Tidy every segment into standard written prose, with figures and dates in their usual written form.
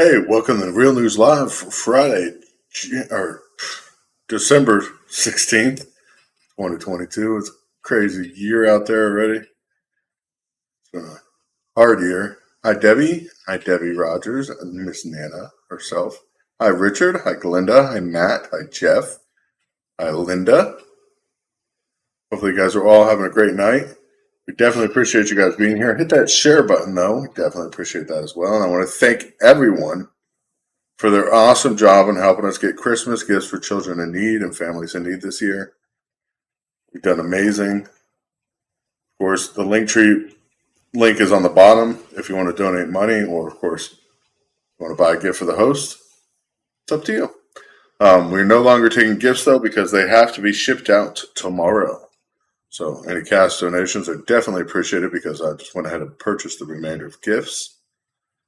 Hey, welcome to Real News Live for Friday, or December 16th, 2022. It's a crazy year out there already. It's been a hard year. Hi, Debbie. Hi, Debbie Rogers and Miss Nana herself. Hi, Richard. Hi, Glinda. Hi, Matt. Hi, Jeff. Hi, Linda. Hopefully, you guys are all having a great night. We definitely appreciate you guys being here. Hit that share button, though. We definitely appreciate that as well. And I want to thank everyone for their awesome job in helping us get Christmas gifts for children in need and families in need this year. We've done amazing. Of course, the Linktree link is on the bottom if you want to donate money, or of course, you want to buy a gift for the host. It's up to you. We're no longer taking gifts though because they have to be shipped out tomorrow. So any cash donations are definitely appreciated because I just went ahead and purchased the remainder of gifts.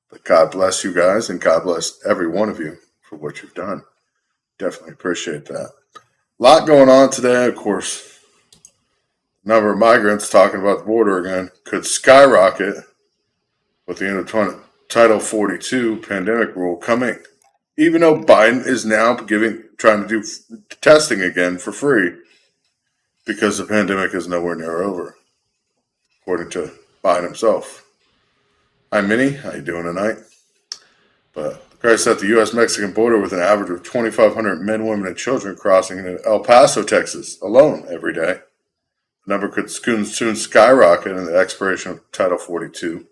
But God bless you guys, and God bless every one of you for what you've done. Definitely appreciate that. A lot going on today, of course. Number of migrants talking about the border again could skyrocket with the end of Title 42 pandemic rule coming. Even though Biden is now trying to do testing again for free because the pandemic is nowhere near over, according to Biden himself. Hi, Minnie. How you doing tonight? But the crisis at the U.S.-Mexican border with an average of 2,500 men, women, and children crossing into El Paso, Texas, alone every day. The number could soon skyrocket in the expiration of Title 42,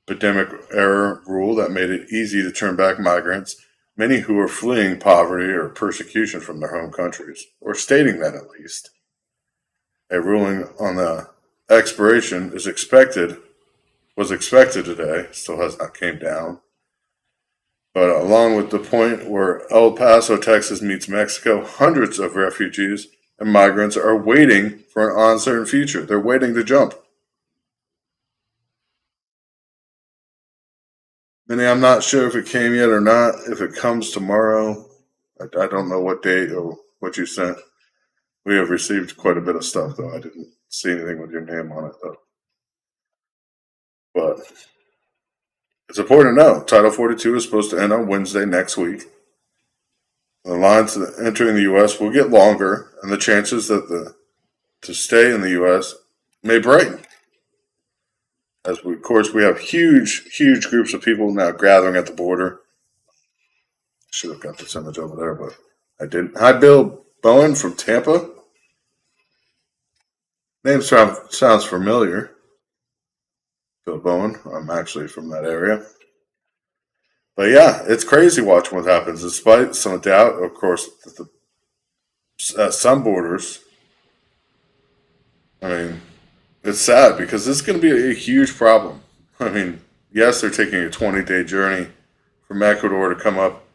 pandemic era rule that made it easy to turn back migrants, many who are fleeing poverty or persecution from their home countries, or stating that at least. A ruling on the expiration was expected today, still has not came down. But along with the point where El Paso, Texas meets Mexico, hundreds of refugees and migrants are waiting for an uncertain future. They're waiting to jump. Minnie, I'm not sure if it came yet or not. If it comes tomorrow, I don't know what date or what you sent. We have received quite a bit of stuff, though. I didn't see anything with your name on it, though. But it's important to know Title 42 is supposed to end on Wednesday next week. The lines entering the U.S. will get longer, and the chances that to stay in the U.S. may brighten. As we, of course, we have huge groups of people now gathering at the border. Should have got this image over there, but I didn't. Hi, Bill Bowen from Tampa. Name sounds familiar. Bill Bowen. I'm actually from that area. But yeah, it's crazy watching what happens. Despite some doubt, of course, some borders. I mean, it's sad because this is going to be a huge problem. I mean, yes, they're taking a 20-day journey from Ecuador to come up.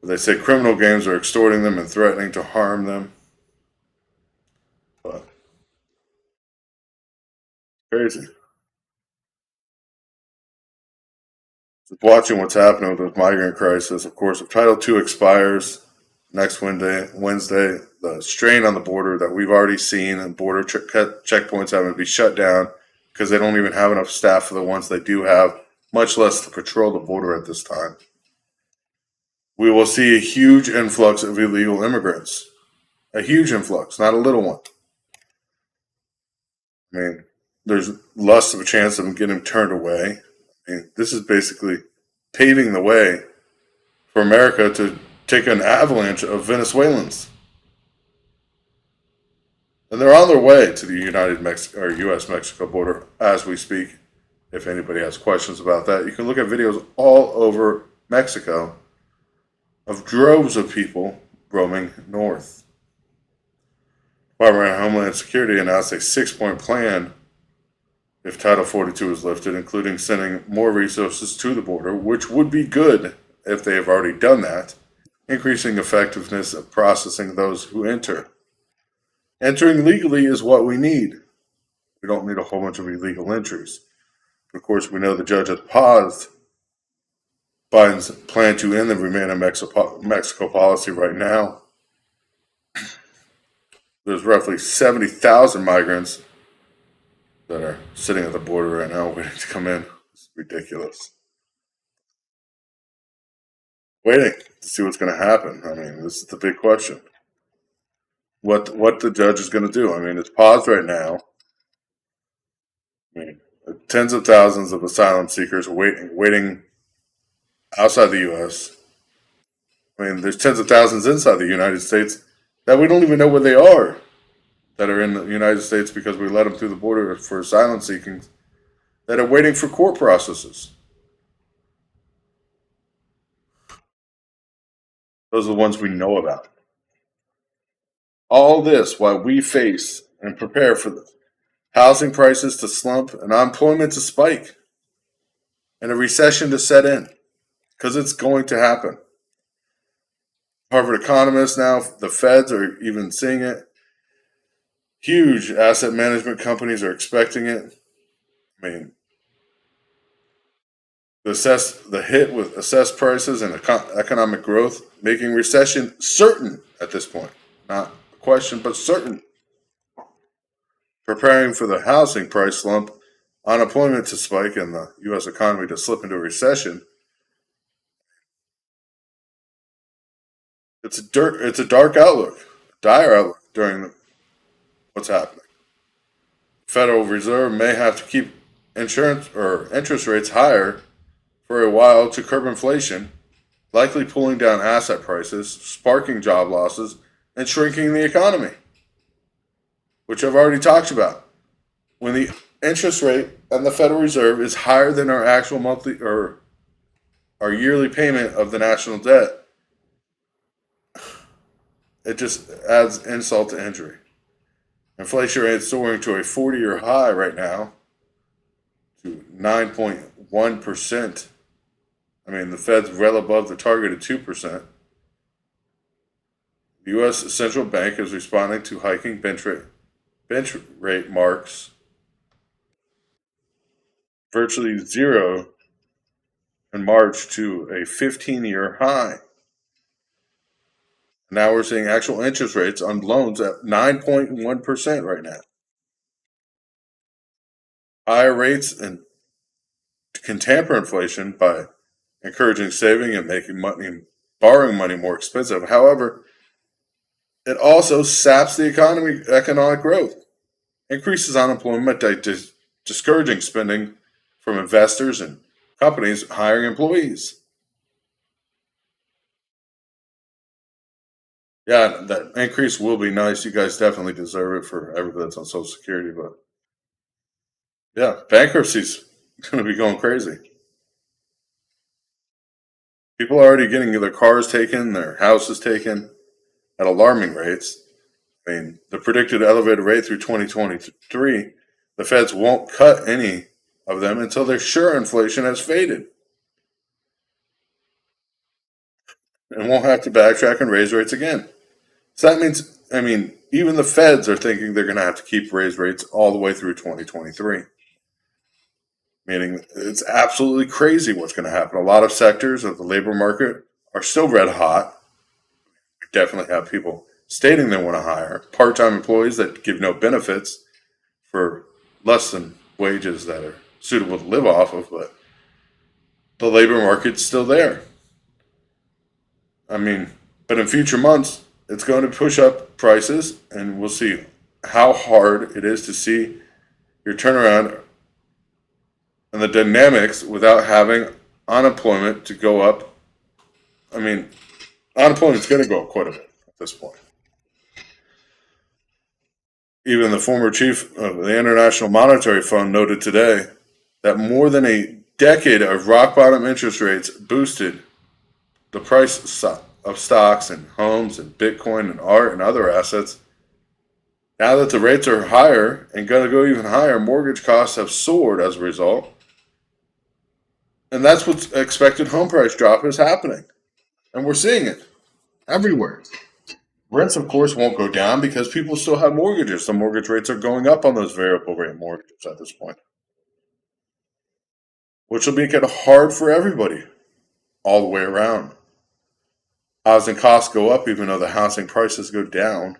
They say criminal gangs are extorting them and threatening to harm them. But crazy. Just watching what's happening with the migrant crisis. Of course, if Title II expires next Wednesday, the strain on the border that we've already seen and border checkpoints having to be shut down because they don't even have enough staff for the ones they do have, much less to patrol the border at this time. We will see a huge influx of illegal immigrants. A huge influx, not a little one. I mean, there's less of a chance of them getting turned away. I mean, this is basically paving the way for America to take an avalanche of Venezuelans. And they're on their way to the U.S.-Mexico border as we speak. If anybody has questions about that, you can look at videos all over Mexico of droves of people roaming north. Department of Homeland Security announced a 6-point plan if Title 42 is lifted, including sending more resources to the border, which would be good if they have already done that, increasing effectiveness of processing those who enter. Entering legally is what we need. We don't need a whole bunch of illegal entries. Of course, we know the judge has paused Biden's plan to end the Remain in Mexico policy right now. There's roughly 70,000 migrants that are sitting at the border right now waiting to come in. It's ridiculous. waiting to see what's going to happen. I mean, this is the big question. What the judge is going to do? I mean, it's paused right now. I mean, tens of thousands of asylum seekers waiting outside the U.S. I mean, there's tens of thousands inside the United States that we don't even know where they are, that are in the United States because we let them through the border for asylum seeking, that are waiting for court processes. Those are the ones we know about. All this while we face and prepare for the housing prices to slump and unemployment to spike and a recession to set in, because it's going to happen. Harvard economists now, the feds are even seeing it. Huge asset management companies are expecting it. I mean, the hit with assessed prices and economic growth, making recession certain at this point. Not a question, but certain. Preparing for the housing price slump, unemployment to spike, and the U.S. economy to slip into a recession. It's a dark outlook, dire outlook during what's happening. Federal Reserve may have to keep insurance or interest rates higher for a while to curb inflation, likely pulling down asset prices, sparking job losses, and shrinking the economy, which I've already talked about. When the interest rate and the Federal Reserve is higher than our actual monthly or our yearly payment of the national debt, it just adds insult to injury. Inflation rate is soaring to a 40-year high right now, to 9.1%. I mean, the Fed's well above the target of 2%. The U.S. Central Bank is responding to hiking bench rate marks virtually zero in March to a 15-year high. Now we're seeing actual interest rates on loans at 9.1% right now. Higher rates and can tamper inflation by encouraging saving and making money, borrowing money more expensive. However, it also saps the economic growth, increases unemployment by discouraging spending from investors and companies hiring employees. Yeah, that increase will be nice. You guys definitely deserve it for everybody that's on Social Security. But yeah, bankruptcy's going to be going crazy. People are already getting their cars taken, their houses taken at alarming rates. I mean, the predicted elevated rate through 2023, the feds won't cut any of them until they're sure inflation has faded and won't have to backtrack and raise rates again. So that means, I mean, even the feds are thinking they're going to have to keep raise rates all the way through 2023. Meaning it's absolutely crazy what's going to happen. A lot of sectors of the labor market are still red hot. We definitely have people stating they want to hire part-time employees that give no benefits for less than wages that are suitable to live off of, but the labor market's still there. I mean, but in future months, it's going to push up prices, and we'll see how hard it is to see your turnaround and the dynamics without having unemployment to go up. I mean, unemployment's going to go up quite a bit at this point. Even the former chief of the International Monetary Fund noted today that more than a decade of rock bottom interest rates boosted the price of stocks and homes and Bitcoin and art and other assets. Now that the rates are higher and going to go even higher, mortgage costs have soared as a result. And that's what's expected home price drop is happening. And we're seeing it everywhere. Rents, of course, won't go down because people still have mortgages. The mortgage rates are going up on those variable rate mortgages at this point, which will make it hard for everybody all the way around. Housing costs go up even though the housing prices go down.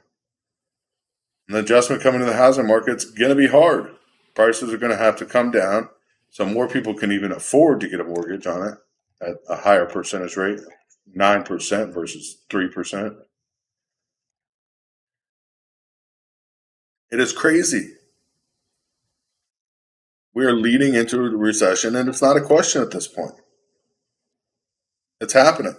And the adjustment coming to the housing market's going to be hard. Prices are going to have to come down so more people can even afford to get a mortgage on it at a higher percentage rate. 9% versus 3%. It is crazy. We are leading into a recession, and it's not a question at this point. It's happening.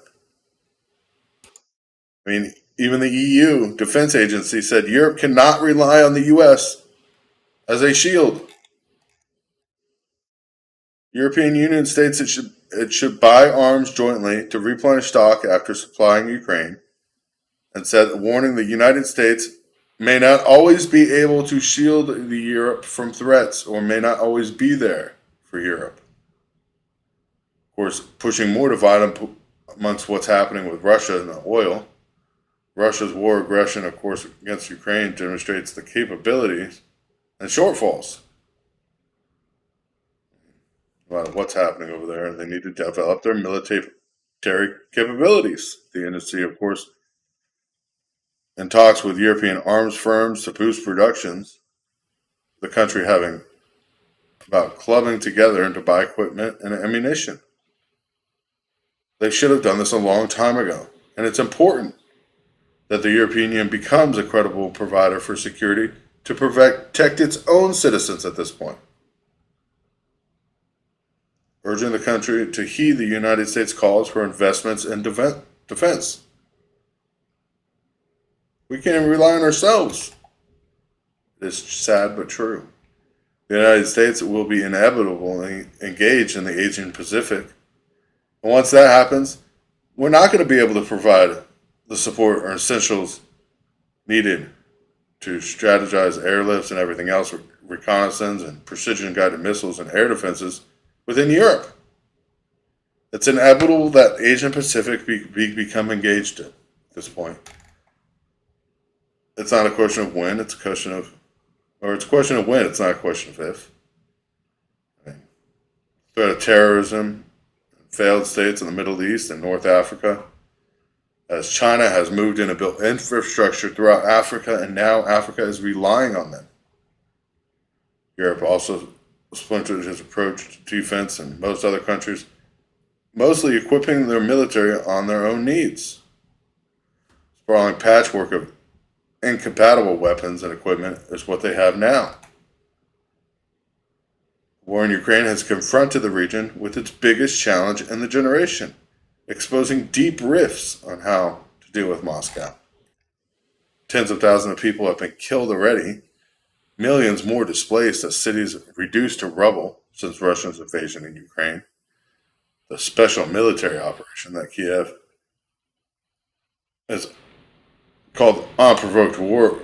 I mean, even the EU Defense Agency said Europe cannot rely on the U.S. as a shield. European Union states it should buy arms jointly to replenish stock after supplying Ukraine, and said warning the United States may not always be able to shield the Europe from threats or may not always be there for Europe. Of course, pushing more divide amongst what's happening with Russia and the oil. Russia's war aggression, of course, against Ukraine demonstrates the capabilities and shortfalls about what's happening over there. They need to develop their military capabilities. The industry, of course, in talks with European arms firms to boost productions. The country having about clubbing together and to buy equipment and ammunition. They should have done this a long time ago, and it's important that the European Union becomes a credible provider for security to protect its own citizens at this point. Urging the country to heed the United States calls for investments in defense. We can't even rely on ourselves. It is sad but true. The United States will be inevitably engaged in the Asian Pacific. And once that happens, we're not going to be able to provide the support or essentials needed to strategize airlifts and everything else, reconnaissance and precision guided missiles and air defenses within Europe. It's inevitable that Asian Pacific become engaged at this point. It's not a question of when, it's a question of, or it's a question of when, it's not a question of if. I mean, threat of terrorism, failed states in the Middle East and North Africa, as China has moved in and built infrastructure throughout Africa, and now Africa is relying on them. Europe also splintered its approach to defense, and most other countries mostly equipping their military on their own needs. Sprawling patchwork of incompatible weapons and equipment is what they have now. The war in Ukraine has confronted the region with its biggest challenge in the generation, exposing deep rifts on how to deal with Moscow. Tens of thousands of people have been killed already, millions more displaced as cities reduced to rubble since Russia's invasion in Ukraine. The special military operation that Kiev is called unprovoked war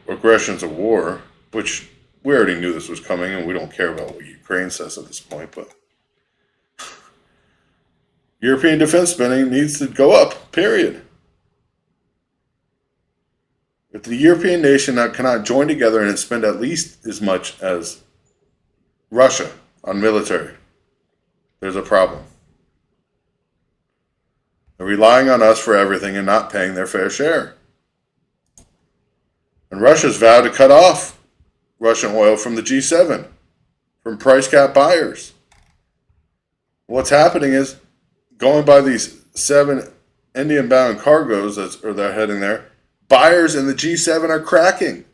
aggressions of war, which we already knew this was coming, and we don't care about what Ukraine says at this point. But European defense spending needs to go up. Period. If the European nation cannot join together and spend at least as much as Russia on military, there's a problem. They're relying on us for everything and not paying their fair share. And Russia's vowed to cut off Russian oil from the G7, from price cap buyers. What's happening is, going by these 7 Indian-bound cargoes that are heading there, buyers in the G7 are cracking,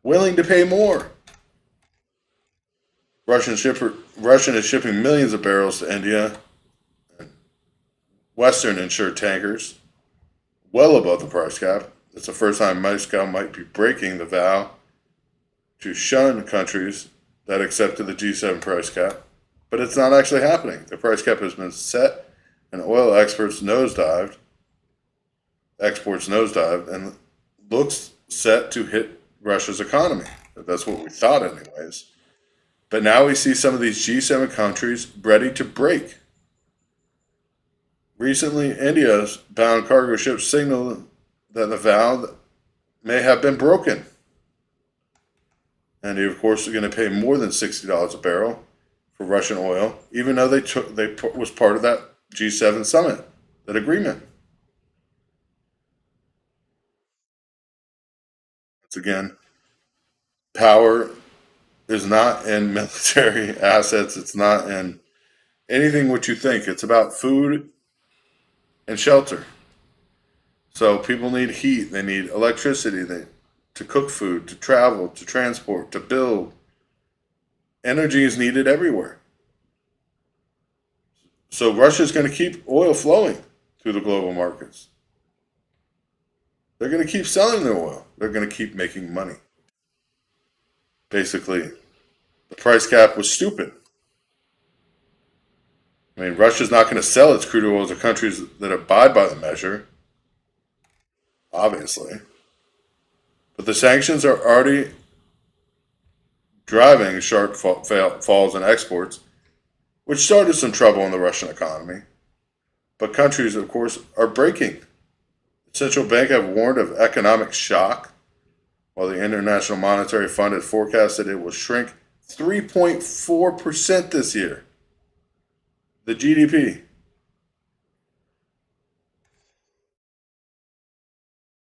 willing to pay more. Russian is shipping millions of barrels to India, and Western insured tankers, well above the price cap. It's the first time Moscow might be breaking the vow to shun countries that accepted the G7 price cap. But it's not actually happening. The price cap has been set, and oil exports nosedived, and looks set to hit Russia's economy. That's what we thought, anyways. But now we see some of these G7 countries ready to break. Recently, India's bound cargo ships signaled that the vow may have been broken. And they, of course, are going to pay more than $60 a barrel for Russian oil, even though they was part of that G7 summit, that agreement. Once again, power is not in military assets. It's not in anything what you think. It's about food and shelter. So people need heat, they need electricity, to cook food, to travel, to transport, to build. Energy is needed everywhere. So Russia's going to keep oil flowing through the global markets. They're going to keep selling their oil. They're going to keep making money. Basically, the price cap was stupid. I mean, Russia's not going to sell its crude oil to countries that abide by the measure, obviously. But the sanctions are already driving sharp falls in exports, which started some trouble in the Russian economy. But countries, of course, are breaking. The central bank have warned of economic shock, while the International Monetary Fund has forecasted it will shrink 3.4% this year. The GDP.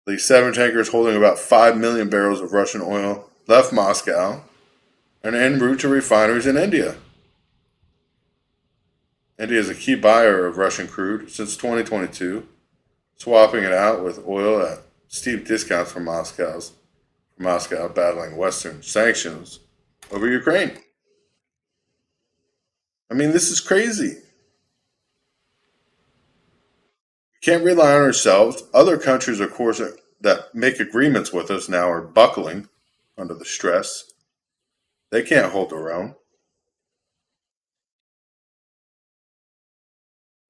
The seven tankers holding about 5 million barrels of Russian oil left Moscow and en route to refineries in India. India is a key buyer of Russian crude since 2022, swapping it out with oil at steep discounts from Moscow battling Western sanctions over Ukraine. I mean, this is crazy. We can't rely on ourselves. Other countries, of course, that make agreements with us now are buckling under the stress. They can't hold their own.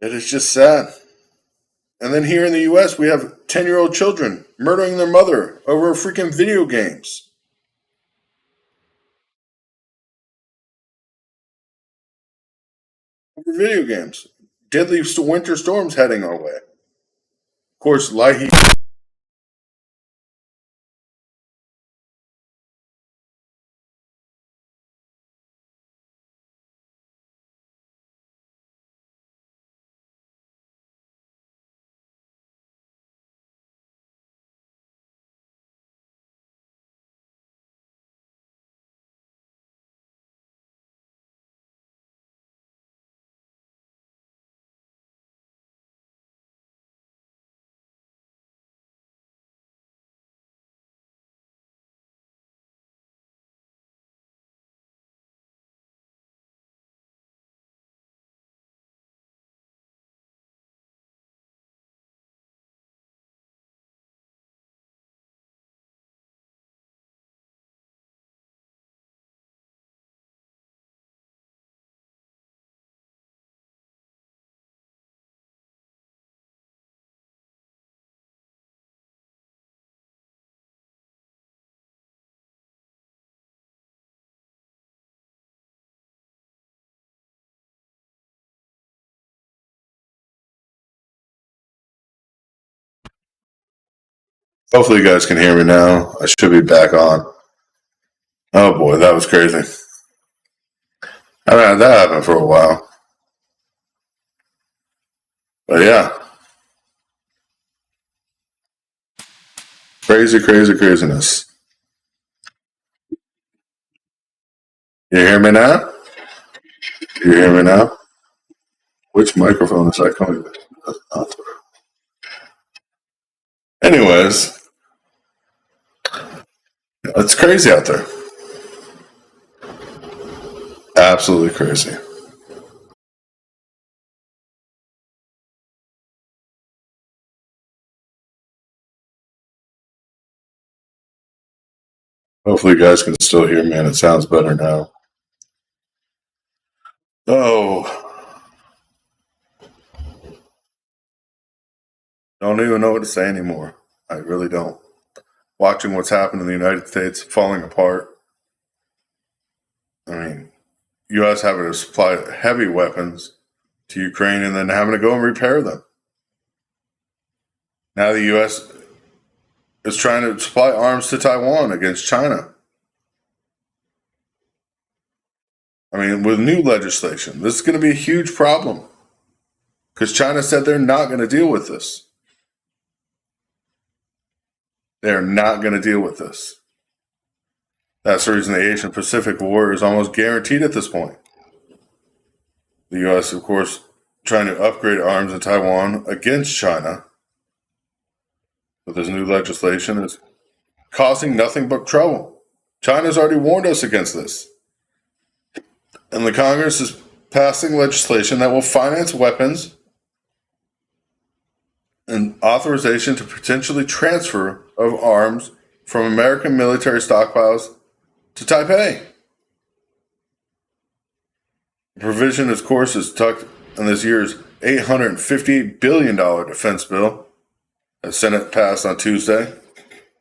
It is just sad. And then here in the US, we have 10-year-old children murdering their mother over freaking video games. Over video games. Deadly winter storms heading our way. Of course, Leahy. Hopefully, you guys can hear me now. I should be back on. Oh boy, that was crazy. I haven't had that happen for a while. But yeah, crazy, crazy, craziness. You hear me now? You hear me now? Which microphone is that coming with? Anyways, it's crazy out there. Absolutely crazy. Hopefully, you guys can still hear me and it sounds better now. Oh, don't even know what to say anymore. I really don't. Watching what's happened in the United States falling apart. I mean, U.S. having to supply heavy weapons to Ukraine and then having to go and repair them. Now the U.S. is trying to supply arms to Taiwan against China. I mean, with new legislation, this is going to be a huge problem because China said they're not going to deal with this. They're not going to deal with this. That's the reason the Asian Pacific War is almost guaranteed at this point. The U.S., of course, trying to upgrade arms in Taiwan against China with this new legislation is causing nothing but trouble. China's already warned us against this. And the Congress is passing legislation that will finance weapons and authorization to potentially transfer of arms from American military stockpiles to Taipei. The provision, of course, is tucked in this year's $858 billion defense bill that Senate passed on Tuesday.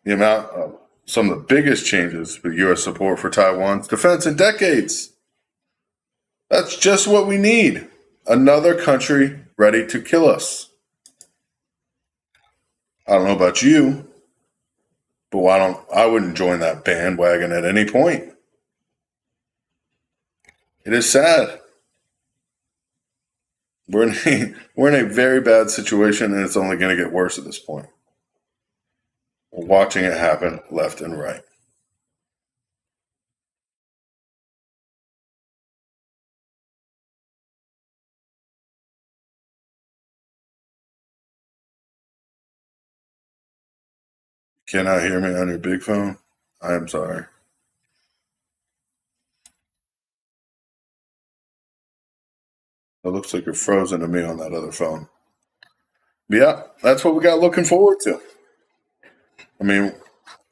The amount of some of the biggest changes for U.S. support for Taiwan's defense in decades. That's just what we need. Another country ready to kill us. I don't know about you, but I wouldn't join that bandwagon at any point. It is sad. We're in a very bad situation, and it's only going to get worse at this point. We're watching it happen left and right. Cannot hear me on your big phone? I am sorry. It looks like you're frozen to me on that other phone. Yeah, that's what we got looking forward to. I mean,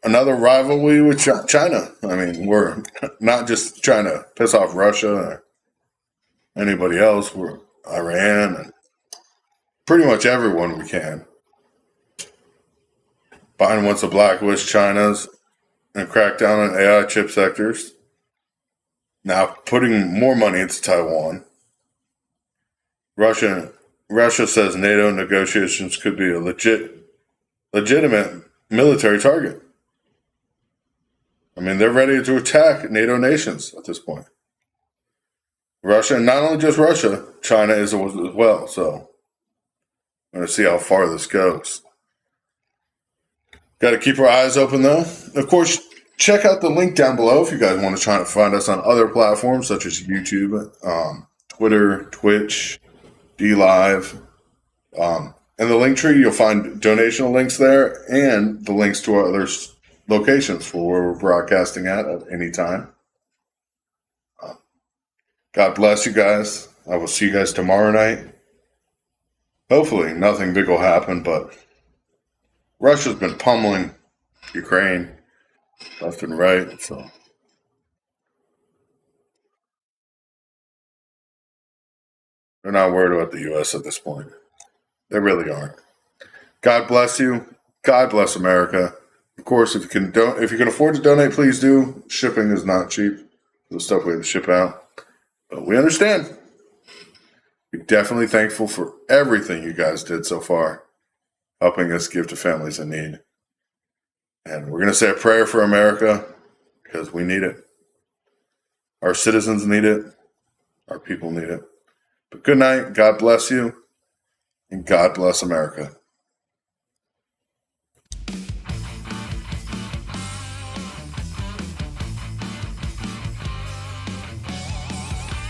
another rivalry with China. I mean, we're not just trying to piss off Russia or anybody else. We're Iran and pretty much everyone we can. Biden wants to blacklist China's and crack down on AI chip sectors. Now putting more money into Taiwan. Russia says NATO negotiations could be a legitimate military target. I mean, they're ready to attack NATO nations at this point. Russia, and not only just Russia, China is as well. So we're going to see how far this goes. Got to keep our eyes open, though. Of course, check out the link down below if you guys want to try to find us on other platforms such as YouTube, Twitter, Twitch, DLive. In the link tree, you'll find donation links there and the links to our other locations for where we're broadcasting at any time. God bless you guys. I will see you guys tomorrow night. Hopefully, nothing big will happen, but Russia's been pummeling Ukraine left and right, so they're not worried about the U.S. at this point. They really aren't. God bless you. God bless America. Of course, if you can afford to donate, please do. Shipping is not cheap. The stuff we have to ship out, but we understand. We're definitely thankful for everything you guys did so far, helping us give to families in need. And we're going to say a prayer for America because we need it. Our citizens need it. Our people need it. But good night. God bless you. And God bless America.